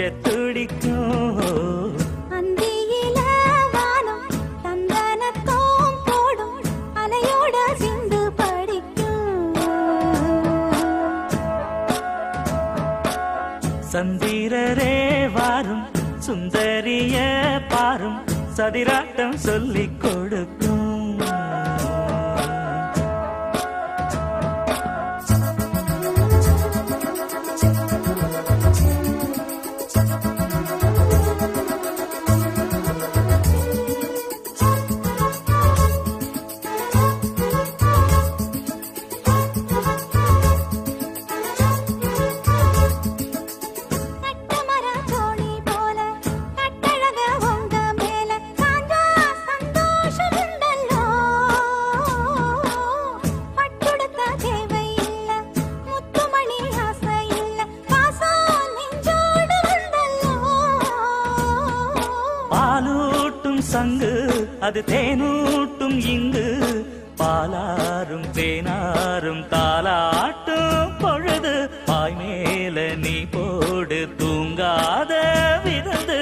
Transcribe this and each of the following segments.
கொஞ்ச துடிக்கும். அந்தியில வானம் தந்தனத்தோம் போடும் அலையோட சிந்து படிக்கும். சந்திரரே வாரும் சுந்தரிய பாரும் சதிராட்டம் சொல்லிக் கொடுக்கும். பாலூட்டும் சங்கு அது தேனூட்டும் இங்கு பாலாரும் தேனாரும் தாலாட்டும் பொழுது பாய் மேல நீ போடு தூங்காத விருந்து.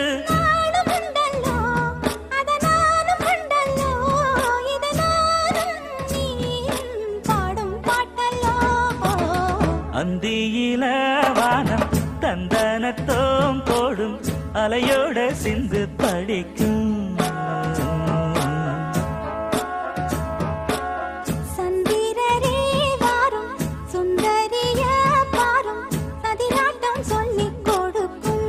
அந்தியில வானம் தந்தனத்தோம் போடும் அலையோட சிந்து படிக்கும். சந்திரரே வாரும் சுந்தரிய பாரும் சதிராட்டம் சொல்லிக் கொடுக்கும்.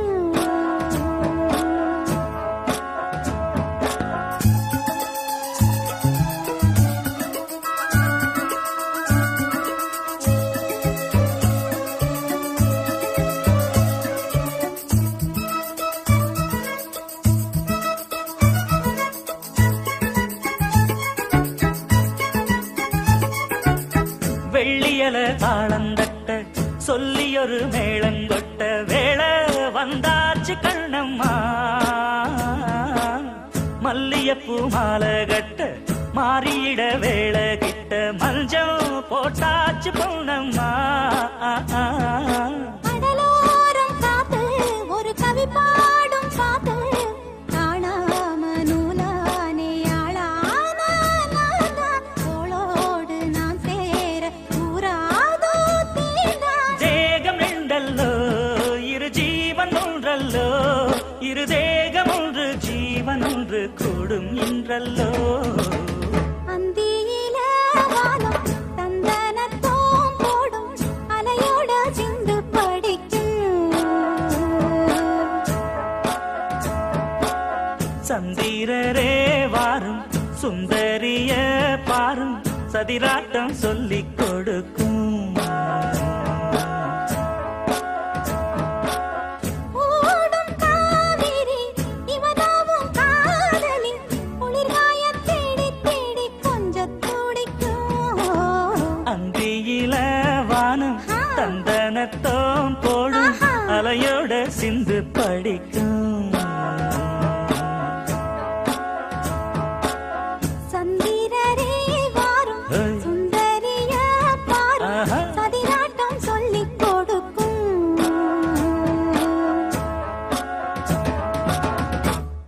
வெள்ளியல தாளந்தட்ட சொல்லியொரு மேளங்கொட்ட வேளை வந்தாச்சு கண்ணம்மா. மல்லியப்பூ மாலை கட்ட மாறியிட வேளை கிட்ட மஞ்சள் போட்டாச்சு பொன்னம்மா. கடலோரம் காத்து ஒரு கவி பாடும் பாத்து காணாம நூலானே ஆளான தோளோடு நான் சேர கூறாதோ தீண்டா. தேகம் ரெண்டல்லோ இரு ஜீவன் ஒன்றல்லோ இரு தேகம் ஒன்று ஜீவன் ஒன்று கூடும் என்றல்லோ. அந்தியில வானம் தந்தனத்தோம் போடும் அலையோட சிந்து படிக்கும். சந்திரரே வாரும் சுந்தரிய பாரும் சதிராட்டம் சொல்லிக் கொடுக்கும்.